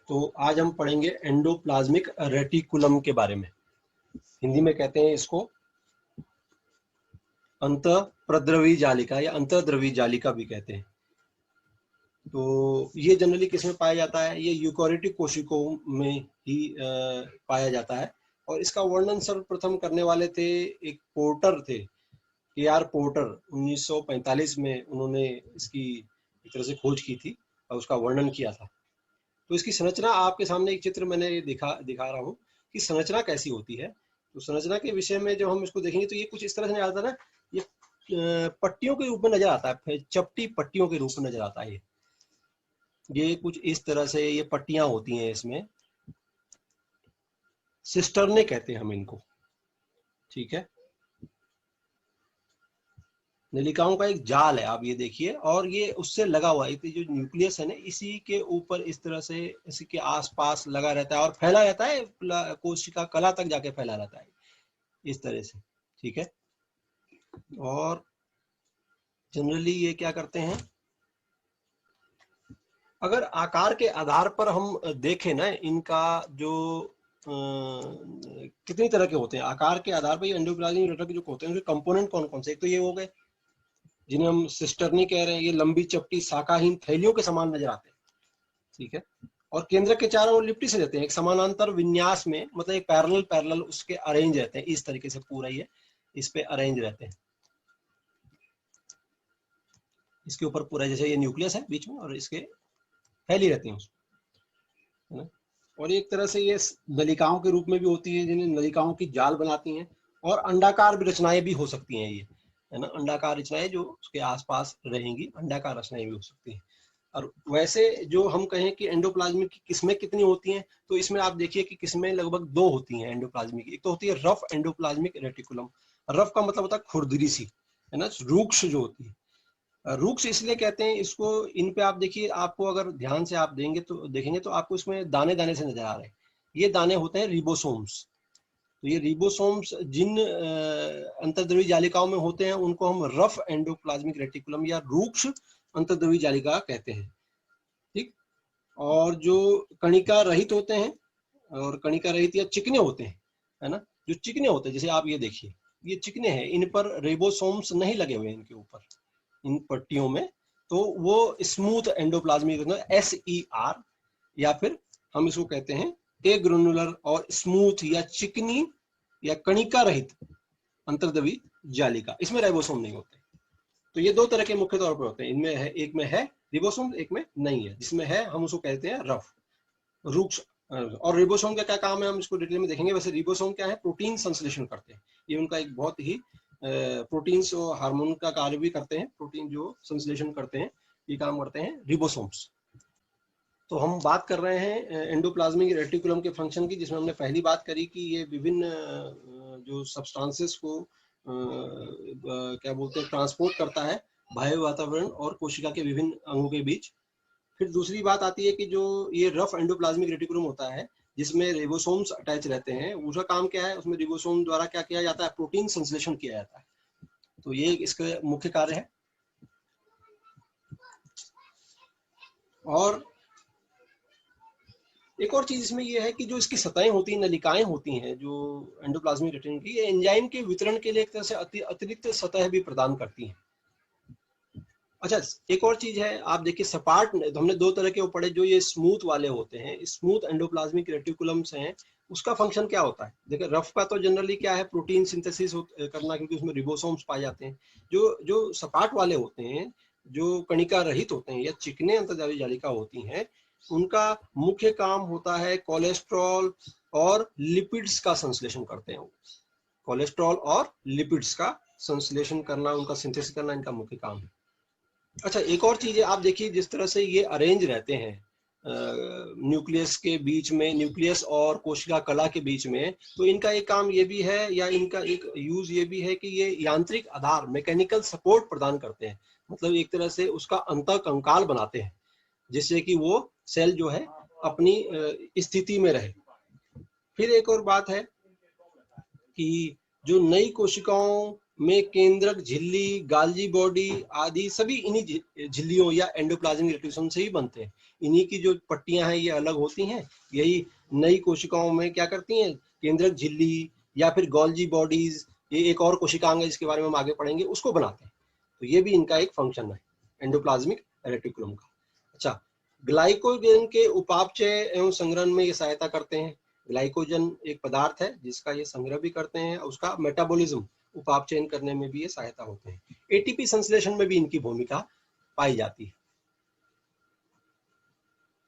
तो आज हम पढ़ेंगे एंडोप्लाज्मिक रेटिकुलम के बारे में। हिंदी में कहते हैं इसको अंतःप्रद्रवी जालिका या अंतःद्रवी जालिका भी कहते हैं। तो ये जनरली किसमें पाया जाता है? ये यूकोरियोटिक कोशिकाओं में ही पाया जाता है। और इसका वर्णन सर्वप्रथम करने वाले थे एक पोर्टर थे, के.आर. पोर्टर। 1945 में उन्होंने इसकी एक तरह से खोज की थी और उसका वर्णन किया था। तो इसकी संरचना आपके सामने एक चित्र मैंने दिखा रहा हूँ कि संरचना कैसी होती है। तो संरचना के विषय में जब हम इसको देखेंगे तो ये कुछ इस तरह से नजर आता है ना, ये पट्टियों के रूप में नजर आता है, चपटी पट्टियों के रूप में नजर आता है। ये कुछ इस तरह से ये पट्टियां होती हैं, इसमें सिस्टर्ने कहते हैं हम इनको, ठीक है। नलिकाओं का एक जाल है, आप ये देखिए, और ये उससे लगा हुआ है। जो न्यूक्लियस है ना, इसी के ऊपर इस तरह से इसी के आसपास लगा रहता है और फैला रहता है, कोशिका कला तक जाके फैला रहता है इस तरह से, ठीक है। और जनरली ये क्या करते हैं, अगर आकार के आधार पर हम देखें ना, इनका जो कितनी तरह के होते हैं, आकार के आधार पर एंडोप्लाज्मिक रेटिकुलम जो होते हैं उनके कंपोनेंट कौन कौन से। एक तो ये हो गए जिन्हें हम सिस्टर्नी कह रहे हैं, ये लंबी चपटी शाखाहीन थैलियों के समान नजर आते हैं, ठीक है। और केंद्र के चारों ओर लिपटी से रहते हैं, एक समानांतर विन्यास में, मतलब एक पैरेलल उसके अरेंज रहते हैं इस तरीके से, पूरा ये इस पे अरेंज रहते हैं। इसके ऊपर पूरा जैसे ये न्यूक्लियस है बीच में और इसके फैली रहती हैं उसमें, है ना। और एक तरह से ये नलिकाओं के रूप में भी होती हैं, जिन्हें नलिकाओं की जाल बनाती हैं। और अंडाकार रचनाएं भी हो सकती हैं, ये है ना, अंडाकार रचनाएं जो उसके आसपास रहेंगी, अंडाकार रचनाएं भी हो सकती हैं। और वैसे जो हम कहें कि एंडोप्लाज्मिक की किस्में कितनी होती हैं, तो इसमें आप देखिए कि किस्में लगभग दो होती हैं एंडोप्लाज्मिक। एक तो होती है रफ एंडोप्लाज्मिक रेटिकुलम। रफ का मतलब होता है खुरदरी सी, है ना, रूक्ष जो होती है। रूक्ष इसलिए कहते हैं इसको, इन पे आप देखिए, आपको अगर ध्यान से आप देखेंगे तो आपको इसमें दाने दाने से नजर आ रहे हैं। ये दाने होते हैं रिबोसोम्स। तो ये रिबोसोम्स जिन अंतर्द्रवी जालिकाओं में होते हैं उनको हम रफ एंडोप्लाज्मिक रेटिकुलम या रूक्ष अंतर्द्रवी जालिका कहते हैं, ठीक। और जो कणिका रहित होते हैं, और कणिका रहित या चिकने होते हैं, है ना, जो चिकने होते हैं, जैसे आप ये देखिए, ये चिकने हैं, इन पर रिबोसोम्स नहीं लगे हुए इनके ऊपर, इन पट्टियों में। तो वो स्मूथ एंडोप्लाज्मिक SER, या फिर हम इसको कहते हैं एग्रेनुलर और स्मूथ या चिकनी या कणिका रहित अंतर्द्रवी जालिका। इसमें राइबोसोम नहीं होते। तो ये दो तरह के मुख्य तौर पर होते हैं, इनमें है, एक में है रिबोसोम, एक में नहीं है। जिसमें है हम उसको कहते हैं रफ, रूक्ष। और रिबोसोम का क्या काम है हम इसको डिटेल में देखेंगे। वैसे रिबोसोम क्या है, प्रोटीन संश्लेषण करते हैं। ये उनका एक बहुत ही प्रोटीन्स और हार्मोन का कार्य भी करते हैं, प्रोटीन जो संश्लेषण करते हैं, ये काम करते हैं रिबोसोम्स। तो हम बात कर रहे हैं एंडोप्लाज्मिक रेटिकुलम के फंक्शन की, जिसमें हमने पहली बात करी कि ये विभिन्न जो सब्सटेंसेस को क्या बोलते हैं, ट्रांसपोर्ट करता है बाह्य वातावरण और कोशिका के विभिन्न अंगों के बीच। फिर दूसरी बात आती है कि जो ये रफ एंडोप्लाज्मिक रेटिकुलम होता है, जिसमें रिबोसोम्स अटैच रहते हैं, उसका काम क्या है, उसमें रिबोसोम द्वारा क्या किया जाता है, प्रोटीन संश्लेषण किया जाता है। तो ये इसका मुख्य कार्य है। और एक और चीज इसमें यह है कि जो इसकी सतहें होती हैं, नलिकाएं होती हैं जो एंडोप्लाज्मिक रेटिकुलम की, ये एंजाइम के वितरण के लिए एक तरह से अतिरिक्त सतह भी प्रदान करती हैं। अच्छा, एक और चीज है, आप देखिए सपाट, हमने दो तरह के पढ़े, जो ये स्मूथ वाले होते हैं, स्मूथ एंडोप्लाज्मिक रेटिकुलम्स हैं, उसका फंक्शन क्या होता है। देखिए रफ का तो जनरली क्या है, प्रोटीन सिंथेसिस करना, क्योंकि उसमें रिबोसोम्स पाए जाते हैं। जो सपाट वाले होते हैं, जो कणिका रहित होते हैं या चिकने अंतर्द्रव्य जालिका होती हैं, उनका मुख्य काम होता है कोलेस्ट्रॉल और लिपिड्स का संश्लेषण करते हैं। कोलेस्ट्रॉल और लिपिड्स का संश्लेषण करना, उनका सिंथेसिस करना इनका मुख्य काम है। अच्छा, एक और चीज है, आप देखिए जिस तरह से ये अरेंज रहते हैं न्यूक्लियस के बीच में, न्यूक्लियस और कोशिका कला के बीच में, तो इनका एक काम ये भी है, या इनका एक यूज ये भी है कि ये यांत्रिक आधार, मैकेनिकल सपोर्ट प्रदान करते हैं। मतलब एक तरह से उसका अंतःकंकाल बनाते हैं, जिससे कि वो सेल जो है अपनी स्थिति में रहे। फिर एक और बात है कि जो नई कोशिकाओं में केंद्रक झिल्ली, गाल्जी बॉडी आदि सभी इन्हीं झिल्लियों या एंडोप्लाज्मिक रेटिकुलम से ही बनते हैं। इन्हीं की जो पट्टियां हैं ये अलग होती हैं। यही नई कोशिकाओं में क्या करती हैं, केंद्रक झिल्ली या फिर गोल्जी बॉडीज, ये एक और कोशिकांग है जिसके बारे में हम आगे पढ़ेंगे, उसको बनाते हैं। तो ये भी इनका एक फंक्शन है एंडोप्लाज्मिक रेटिकुलम का। अच्छा, ग्लाइकोजन के उपापचय एवं संग्रहण में ये सहायता करते हैं। ग्लाइकोजन एक पदार्थ है जिसका ये संग्रह भी करते हैं, उसका मेटाबॉलिज्म, उपापचयन करने में भी ये सहायता होते हैं। एटीपी संश्लेषण में भी इनकी भूमिका पाई जाती है।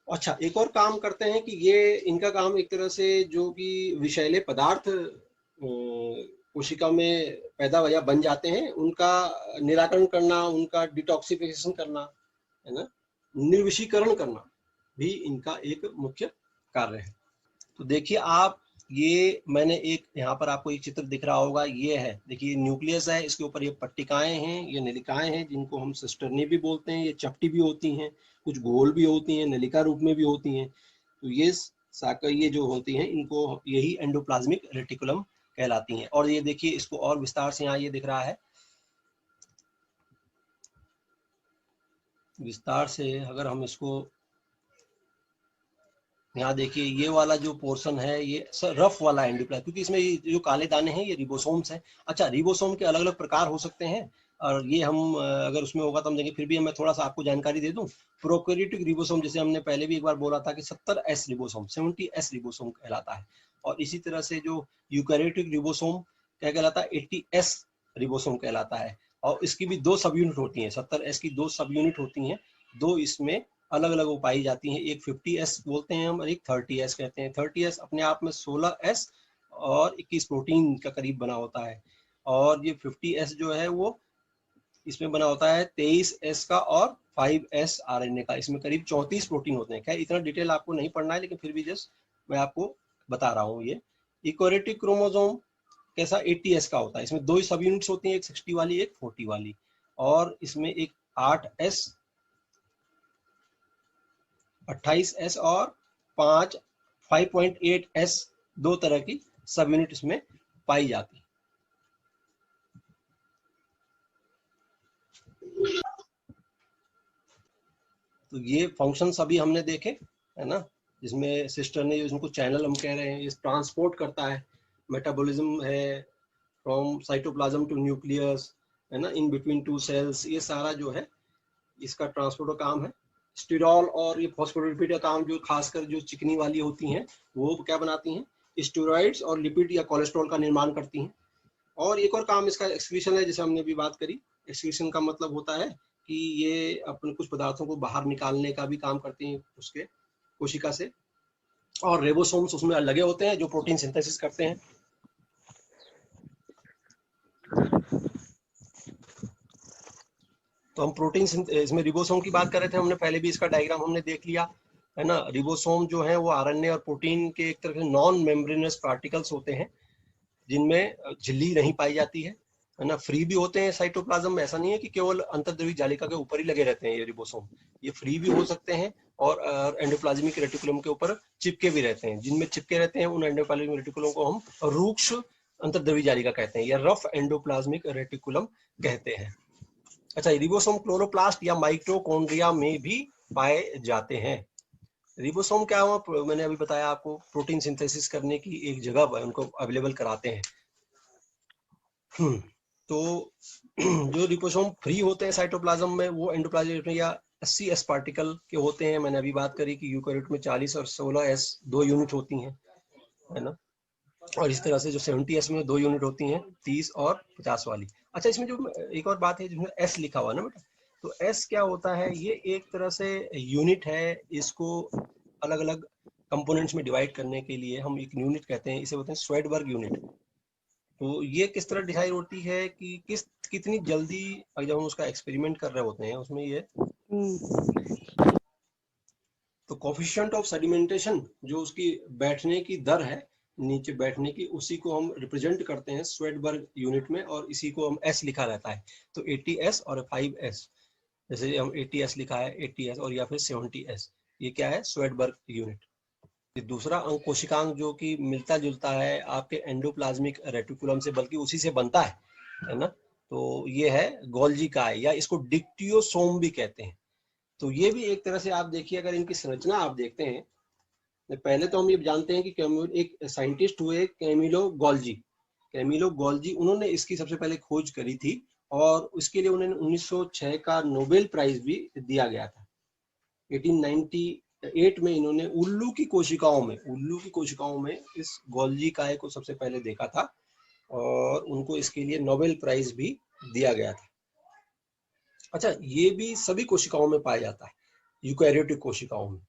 अच्छा, एक और काम करते हैं कि ये इनका काम एक तरह से जो कि विषैले पदार्थ कोशिका में पैदा या बन जाते हैं उनका निराकरण करना, उनका डिटॉक्सिफिकेशन करना, है ना, निर्विषीकरण करना भी इनका एक मुख्य कार्य है। तो देखिए आप, ये मैंने एक यहाँ पर आपको एक चित्र दिख रहा होगा, ये है, देखिए न्यूक्लियस है, इसके ऊपर ये पट्टिकाएं हैं, ये नलिकाएं हैं जिनको हम सिस्टर्नी भी बोलते हैं। ये चपटी भी होती हैं, कुछ गोल भी होती हैं, नलिका रूप में भी होती हैं। तो ये साकर ये जो होती हैं इनको यही एंडोप्लाज्मिक रेटिकुलम कहलाती हैं। और ये देखिए इसको और विस्तार से यहाँ ये दिख रहा है, विस्तार से अगर हम इसको यहाँ देखिए, ये वाला जो पोर्शन है ये रफ वाला एंडोप्लाज्म, क्योंकि इसमें ये जो काले दाने हैं ये रिबोसोम्स हैं। अच्छा, रिबोसोम के अलग अलग प्रकार हो सकते हैं और ये हम अगर उसमें होगा तो हम देंगे, फिर भी मैं थोड़ा सा आपको जानकारी दे दूं। प्रोकैरियोटिक रिबोसोम, जैसे हमने पहले भी एक बार बोला था कि 70S रिबोसोम, 70S रिबोसोम कहलाता है। और इसी तरह से जो यूकैरियोटिक रिबोसोम क्या कहलाता है, 80S रिबोसोम कहलाता है। और इसकी भी 2 सब यूनिट होती हैं, 70S की 2 सब यूनिट होती हैं, 2 इसमें अलग अलग वो पाई जाती हैं। एक 50S बोलते हैं हम और एक 30S कहते हैं। 30S अपने आप में 16S और 21 प्रोटीन का करीब बना होता है, और ये 50S जो है वो इसमें बना होता है 23S का और 5S RNA का। इसमें करीब 34 प्रोटीन होते हैं। खैर इतना डिटेल आपको नहीं पढ़ना है, लेकिन फिर भी जस्ट मैं आपको बता रहा हूँ। ये इक्वेरियोटिक क्रोमोसोम कैसा 80S का होता है। इसमें 2 सब यूनिट्स होती हैं, एक 60 वाली एक 40 वाली, और इसमें एक 8S, 28S और 5.8S, 2 तरह की सब यूनिट इसमें पाई जाती है। तो ये फंक्शन अभी हमने देखे, है ना, जिसमें सिस्टर ने, जिनको चैनल हम कह रहे हैं, ये ट्रांसपोर्ट करता है, मेटाबॉलिज्म है फ्रॉम साइटोप्लाज्म टू न्यूक्लियस, है ना, इन बिटवीन 2 सेल्स, ये सारा जो है इसका ट्रांसपोर्ट का काम है। स्टिरॉल और ये फॉस्फोलिपिड का काम, जो खासकर जो चिकनी वाली होती हैं वो क्या बनाती हैं, स्टेरॉइड्स और लिपिड या कोलेस्ट्रॉल का निर्माण करती हैं। और एक और काम इसका एक्सक्रीशन है, जैसे हमने अभी बात करी। एक्सक्रीशन का मतलब होता है कि ये अपने कुछ पदार्थों को बाहर निकालने का भी काम करती हैं उसके कोशिका से। और रेबोसोम्स उसमें लगे होते हैं जो प्रोटीन सिंथेसिस करते हैं। तो हम प्रोटीन इसमें रिबोसोम की बात कर रहे थे, हमने पहले भी इसका डायग्राम हमने देख लिया, है ना। रिबोसोम जो है वो आरएनए और प्रोटीन के एक तरह के नॉन मेम्ब्रेनस पार्टिकल्स होते हैं, जिनमें झिल्ली नहीं पाई जाती है ना। फ्री भी होते हैं साइटोप्लाज्म में, ऐसा नहीं है कि केवल अंतर्द्रव्य जालिका के ऊपर ही लगे रहते हैं ये रिबोसोम, ये फ्री भी हो सकते हैं और एंडोप्लाज्मिक रेटिकुलम के ऊपर चिपके भी रहते हैं। जिनमें चिपके रहते हैं उन एंडोप्लाज्मिक रेटिकुलम को हम रूक्ष अंतर्द्रव्य जालिका कहते हैं या रफ एंडोप्लाज्मिक रेटिकुलम कहते हैं। अच्छा, रिबोसोम क्लोरोप्लास्ट या माइटोकॉन्ड्रिया में भी पाए जाते हैं। रिबोसोम क्या हुआ, मैंने अभी बताया आपको, प्रोटीन सिंथेसिस करने की एक जगह उनको अवेलेबल कराते हैं। तो जो रिबोसोम फ्री होते हैं साइटोप्लाज्म में, वो एंडोप्लाज्म में या 80S पार्टिकल के होते हैं। मैंने अभी बात करी कि यूकैरियोट में 40 और 16S 2 यूनिट होती हैं, है ना। और इस तरह से जो 70S में 2 यूनिट होती हैं, 30 और 50 वाली। अच्छा, इसमें जो एक और बात है जिसमें S लिखा हुआ है ना बेटा, तो S क्या होता है, ये एक तरह से यूनिट है। इसको अलग अलग कंपोनेंट्स में डिवाइड करने के लिए हम एक यूनिट कहते हैं, इसे बोलते हैं स्वेडबर्ग यूनिट। तो ये किस तरह डिसाइड होती है कि कितनी जल्दी, जब हम उसका एक्सपेरिमेंट कर रहे होते हैं उसमें ये, तो कोफिशिएंट ऑफ सेडिमेंटेशन, जो उसकी बैठने की दर है, नीचे बैठने की, उसी को हम रिप्रेजेंट करते हैं स्वेडबर्ग यूनिट में, और इसी को हम S लिखा रहता है। तो 80S और 5S, जैसे हम 80S लिखा है, 80S और या फिर 70S, ये क्या है, स्वेडबर्ग यूनिट। दूसरा अंग कोशिकांग जो कि मिलता जुलता है आपके एंडोप्लाज्मिक रेटिकुलम से, बल्कि उसी से बनता है, है ना। तो ये है गोल्जी काय, या इसको डिक्टियोसोम भी कहते हैं। तो ये भी एक तरह से आप देखिए, अगर इनकी संरचना आप देखते हैं, पहले तो हम ये जानते हैं कि एक साइंटिस्ट हुए कैमिलो गोल्जी। कैमिलो गोल्जी, उन्होंने इसकी सबसे पहले खोज करी थी, और उसके लिए उन्होंने 1906 का नोबेल प्राइज भी दिया गया था। 1898 में इन्होंने उल्लू की कोशिकाओं में इस गोल्जी काय को सबसे पहले देखा था, और उनको इसके लिए नोबेल प्राइज भी दिया गया था। अच्छा, ये भी सभी कोशिकाओं में पाया जाता है, यूकैरियोटिक कोशिकाओं में,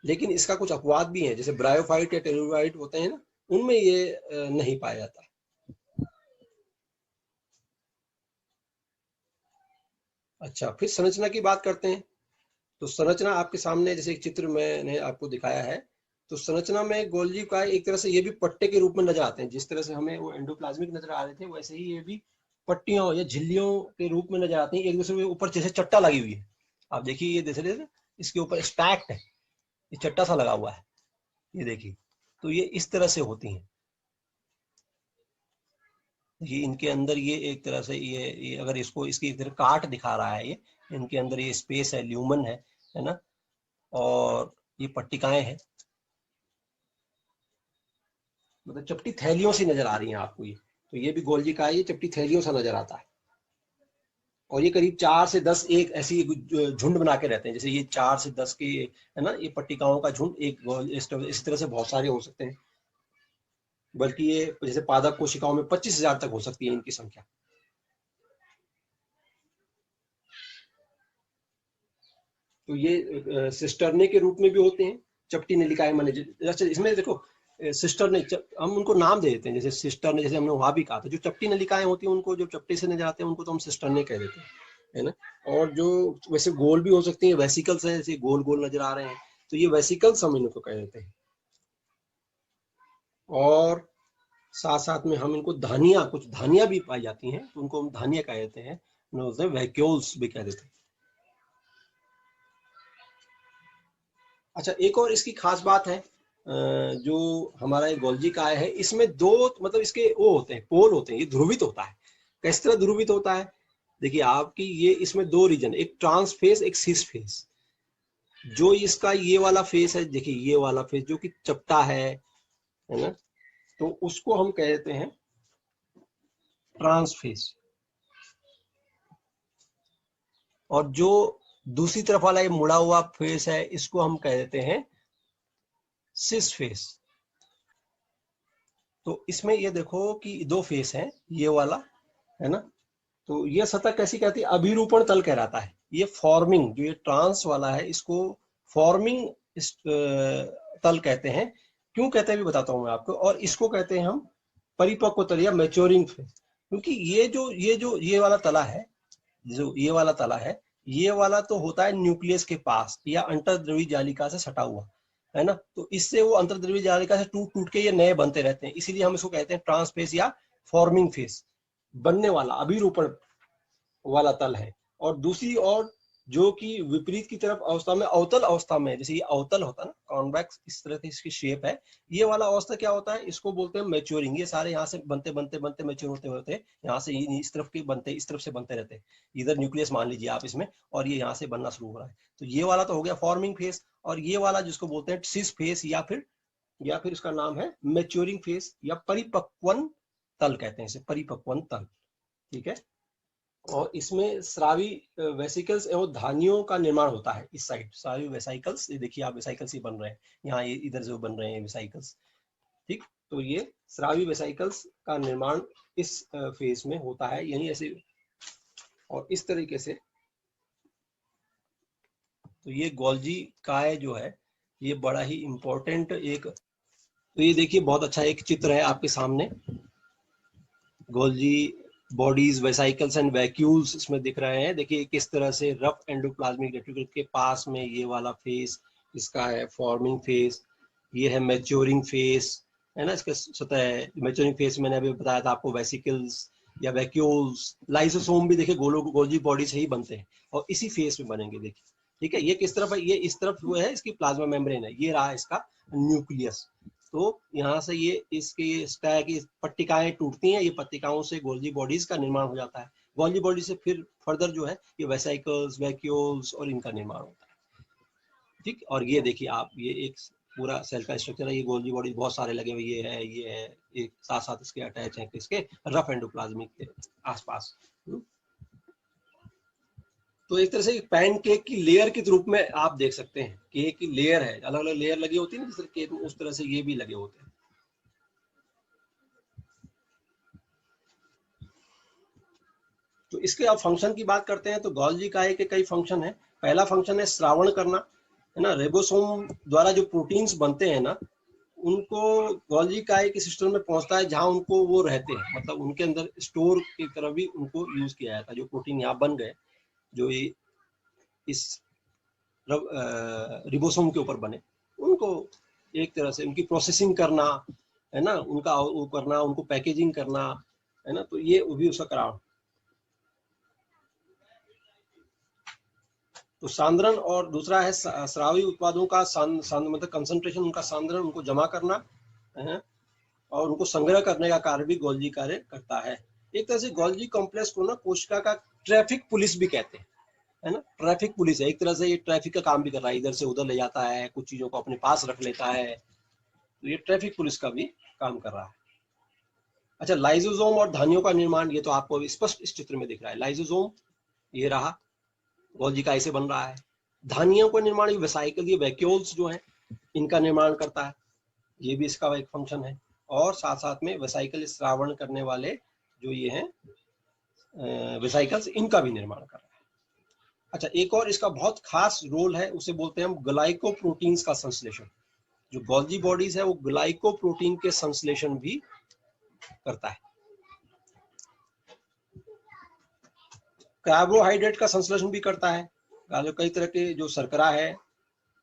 लेकिन इसका कुछ अपवाद भी है, जैसे ब्रायोफाइट या टेलुराइट होते हैं ना, उनमें ये नहीं पाया जाता है। अच्छा, फिर संरचना की बात करते हैं। तो संरचना आपके सामने, जैसे एक चित्र मैंने आपको दिखाया है, तो संरचना में गोल्जी का एक तरह से ये भी पट्टे के रूप में नजर आते हैं। जिस तरह से हमें वो एंडोप्लाज्मिक नजर आ रहे थे, वैसे ही ये भी पट्टियों या झिल्लियों के रूप में नजर आती हैं, एक दूसरे के ऊपर जैसे चट्टा लगी हुई है। आप देखिए, ये जैसे इसके ऊपर स्टैक्ड है, ये चट्टा सा लगा हुआ है, ये देखिए। तो ये इस तरह से होती हैं। ये इनके अंदर ये एक तरह से ये अगर इसको इसकी एक तरह काट दिखा रहा है, ये इनके अंदर ये स्पेस है, ल्यूमन है ना, और ये पट्टिकाएं हैं, मतलब चपटी थैलियों से नजर आ रही हैं आपको ये। तो ये भी गोल्जी का है, ये चपटी थैलियों सा नजर आता है, और ये करीब 4 से 10 एक ऐसी झुंड बना के रहते हैं। जैसे ये 4 से 10 के, है ना, ये पट्टिकाओं का झुंड एक इस तरह से बहुत सारे हो सकते हैं, बल्कि ये जैसे पादप कोशिकाओं में 25,000 तक हो सकती है इनकी संख्या। तो ये सिस्टर्ने के रूप में भी होते हैं, चपटी नलिकाएं माने। इसमें देखो, सिस्टर ने हम उनको नाम दे देते हैं, जैसे सिस्टर ने, जैसे हमने वहां भी कहा था, जो चपटी नलिकाएं होती हैं उनको, जो चपटे से नजर आते हैं उनको तो हम सिस्टर ने कह देते हैं, है ना। और जो वैसे गोल भी हो सकती है, वेसिकल्स हैं, जैसे गोल गोल नजर आ रहे हैं, तो ये वेसिकल्स हम इनको कह देते हैं। और साथ साथ में हम इनको धानियां, कुछ धानियां भी पाई जाती हैं, तो उनको हम धानियां कह देते हैं, वैक्यूल्स भी कह देते हैं। अच्छा, एक और इसकी खास बात है, जो हमारा ये गोल्जी काय है, इसमें दो, मतलब इसके वो होते हैं, पोल होते हैं, ये ध्रुवित होता है। किस तरह ध्रुवित होता है? देखिए आपकी ये इसमें दो रीजन, एक ट्रांस फेस, एक सिस फेस। जो इसका ये वाला फेस है, देखिए ये वाला फेस जो कि चपटा है ना, तो उसको हम कहते हैं ट्रांस फेस। और जो दूसरी तरफ वाला ये मुड़ा हुआ फेस है, इसको हम कह देते हैं सिस फेस। तो इसमें ये देखो कि दो फेस हैं, ये वाला, है ना। तो ये सतह कैसी कहती है? अभिरूपण तल कहलाता है। ये फॉर्मिंग, जो ये ट्रांस वाला है, इसको फॉर्मिंग तल कहते हैं। क्यों कहते हैं भी बताता हूं मैं आपको। और इसको कहते हैं हम परिपक्व तल या मैच्योरिंग फेस, क्योंकि ये वाला तला है, जो ये वाला तला है, ये वाला तो होता है न्यूक्लियस के पास या अंतर्द्रव्यी जालिका से सटा हुआ, है ना। तो इससे वो अंतर्द्रव्यी जालिका से टूट टूट के ये नए बनते रहते हैं, इसीलिए हम इसको कहते हैं ट्रांसफेस या फॉर्मिंग फेस, बनने वाला, अभिरूपण वाला तल है। और दूसरी ओर जो कि विपरीत की तरफ अवस्था में, अवतल अवस्था में, जैसे ये अवतल होता है ना, कॉन्वेक्स, इस तरह की इसकी शेप है, ये वाला अवस्था क्या होता है, इसको बोलते हैं मैच्योरिंग। ये सारे यहाँ से बनते बनते बनते मैच्योर होते होते यहाँ से इस तरफ के बनते, इस तरफ से बनते रहते हैं। इधर न्यूक्लियस मान लीजिए आप इसमें, और ये यहाँ से बनना शुरू हो रहा है। तो ये वाला तो हो गया फॉर्मिंग फेस, और ये वाला जिसको बोलते हैं सिस फेस, या फिर इसका नाम है मैच्योरिंग फेस, या परिपक्वन तल कहते हैं इसे, परिपक्वन तल। ठीक है। और इसमें स्रावी वेसिकल्स एवं धानियों का निर्माण होता है। इस साइड स्रावी वेसिकल्स, ये देखिए आप, वेसिकल्स ही बन रहे हैं यहाँ, ये इधर जो बन रहे हैं वेसिकल्स। ठीक। तो ये स्रावी वेसिकल्स का निर्माण इस फेज में होता है, यानी ऐसे। और इस तरीके से, तो ये गोल्जी काय जो है, ये बड़ा ही इंपॉर्टेंट एक, तो ये देखिए बहुत अच्छा एक चित्र है आपके सामने, Golgi bodies, vesicles and vacuoles इसमें दिख रहे हैं। देखिए किस तरह से रफ एंडोप्लाज्मिक रेटिकुलम के पास में ये वाला फेस इसका है फॉर्मिंग फेस, ये है मैच्योरिंग फेस, है ना। इसका सतह है मैच्योरिंग फेस, मैंने अभी बताया था आपको, वेसिकल्स या वैक्यूल्स, लाइसोसोम भी देखिए गोल्जी बॉडी से ही बनते हैं, और इसी फेस में बनेंगे। देखिए ठीक है, ये किस तरफ है, ये इस तरफ वो है, इसकी प्लाज्मा मेम्ब्रेन है, ये रहा इसका न्यूक्लियस। तो यहाँ से ये इसके स्टैक की पट्टिकाएं टूटती हैं, ये पट्टिकाओं से गोल्जी बॉडीज का निर्माण हो जाता है। गोल्जी बॉडी से फिर फर्दर जो है ये वेसाइकल्स, वैक्यूल्स और इनका निर्माण होता है। ठीक, और ये देखिए आप, ये एक पूरा सेल का स्ट्रक्चर है, ये गोल्जी बॉडी बहुत सारे लगे हुए, ये है, ये है, एक साथ साथ इसके अटैच है इसके रफ एंडोप्लाज्मिक के आसपास। तो एक तरह से पैनकेक की लेयर के रूप में आप देख सकते हैं, केक की लेयर है, अलग अलग लेयर लगी होती है ना, जिस तरह केक में, उस तरह से ये भी लगे होते हैं। तो इसके अब फंक्शन की बात करते हैं, तो गोल्जी काय के कई फंक्शन है। पहला फंक्शन है श्रावण करना, है ना। रिबोसोम द्वारा जो प्रोटीन्स बनते हैं ना, उनको गोल्जी काय के सिस्टम में पहुंचता है, जहां उनको वो रहते हैं, मतलब उनके अंदर स्टोर की तरह भी उनको यूज किया जाता है। जो प्रोटीन यहाँ बन गए, जो ये इस रिबोसोम के ऊपर बने, उनको एक तरह से उनकी प्रोसेसिंग करना, है ना, उनका वो करना, उनको पैकेजिंग करना, है ना, तो ये भी उसका कारण। तो सांद्रण, और दूसरा है स्रावी उत्पादों का मतलब कंसंट्रेशन, उनका सांद्रण, उनको जमा करना है, और उनको संग्रह करने का कार्य भी गोल्जी कार्य करता है। एक तरह से गोल्जी कॉम्प्लेक्स को ना कोशिका का ट्रैफिक पुलिस भी कहते हैं, है ना। ट्रैफिक पुलिस है एक तरह से, ये ट्रैफिक का काम भी कर रहा है, इधर से उधर ले जाता है, कुछ चीजों को अपने पास रख लेता है, तो ये ट्रैफिक पुलिस का भी काम कर रहा है। अच्छा, लाइसोसोम और धानियों का निर्माण, ये तो आपको स्पष्ट इस चित्र में दिख रहा है। लाइसोसोम ये रहा, गोल्जी काय से बन रहा है। धानियों का निर्माण, वेसाइकल, ये वैक्यूल्स जो है, इनका निर्माण करता है, ये भी इसका एक फंक्शन है। और साथ साथ में वेसाइकल श्रावण करने वाले जो ये हैं वेसाइकल्स, इनका भी निर्माण कर रहा है। अच्छा, एक और इसका बहुत खास रोल है, उसे बोलते हैं हम ग्लाइकोप्रोटीन्स का संश्लेषण। जो गोल्जी बॉडीज है वो ग्लाइकोप्रोटीन के संश्लेषण भी करता है। कार्बोहाइड्रेट का संश्लेषण भी करता है। कई तरह के जो शर्करा है,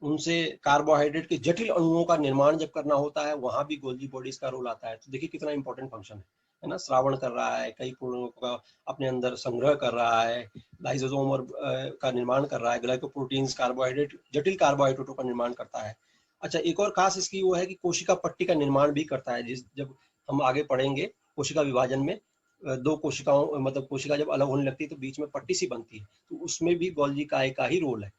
उनसे कार्बोहाइड्रेट के जटिल अणुओं का निर्माण जब करना होता है, वहां भी गोल्जी बॉडीज का रोल आता है। तो देखिए कितना इंपॉर्टेंट फंक्शन है ना। श्रावण कर रहा है, कई पूर्णों का अपने अंदर संग्रह कर रहा है, लाइसोसोम और का निर्माण कर रहा है, ग्लाइकोप्रोटीन्स, कार्बोहाइड्रेट, जटिल कार्बोहाइड्रेटों का निर्माण करता है। अच्छा, एक और खास इसकी वो है कि कोशिका पट्टी का निर्माण भी करता है। जब हम आगे पढ़ेंगे कोशिका विभाजन में, दो कोशिकाओं, मतलब कोशिका जब अलग होने लगती है तो बीच में पट्टी सी बनती है, तो उसमें भी गोल्जी काय का ही रोल है।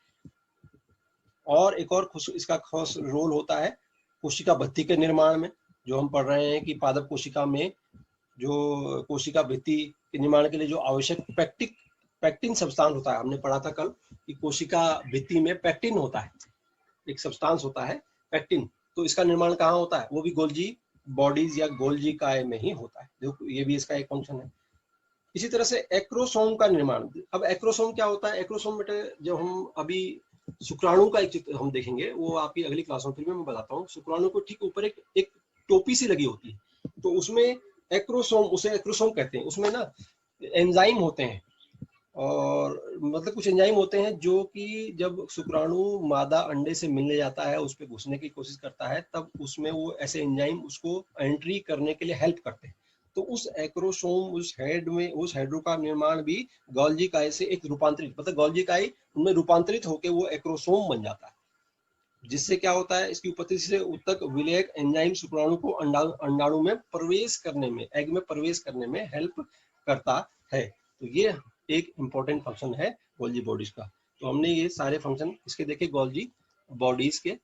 और एक और इसका खास रोल होता है कोशिका भित्ति के निर्माण में। जो हम पढ़ रहे हैं कि पादप कोशिका में जो कोशिका भित्ति के निर्माण के लिए जो आवश्यक पैक्टिन सब्सटेंस होता है, हमने पढ़ा था कल कि कोशिका भित्ति में पैक्टिन होता है, एक सब्सटेंस होता है पैक्टिन। तो इसका निर्माण कहाँ होता है, वो भी गोल्जी बॉडीज या गोल्जी काय में ही होता है। देखो ये भी इसका एक फंक्शन है। इसी तरह से एक्रोसोम का निर्माण। अब एक्रोसोम क्या होता है, एक्रोसोम बेटे जब हम अभी शुक्राणु का एक चित्र हम देखेंगे, वो आपकी अगली क्लासों में मैं बताता हूँ। शुक्राणु को ठीक ऊपर एक टोपी सी लगी होती है, तो उसमें एक्रोसोम, उसे एक्रोसोम कहते हैं। उसमें ना एंजाइम होते हैं, और मतलब कुछ एंजाइम होते हैं जो कि जब शुक्राणु मादा अंडे से मिलने जाता है, उस पर घुसने की कोशिश करता है, तब उसमें वो ऐसे एंजाइम उसको एंट्री करने के लिए हेल्प करते हैं। तो उस एक्रोसोम, उस हेड में, उस हेड्रो का निर्माण भी गोल्जी काय से एक रूपांतरित, मतलब गोल्जी काय उनमें रूपांतरित होकर वो एक्रोसोम बन जाता है, जिससे क्या होता है, इसकी उपस्थिति से उत्तक विलेयक एंजाइम शुक्राणु को अंडाणु में प्रवेश करने में, एग में प्रवेश करने में हेल्प करता है। तो ये एक इंपॉर्टेंट फंक्शन है गोल्जी बॉडीज का। तो हमने ये सारे फंक्शन इसके देखे गोल्जी बॉडीज के।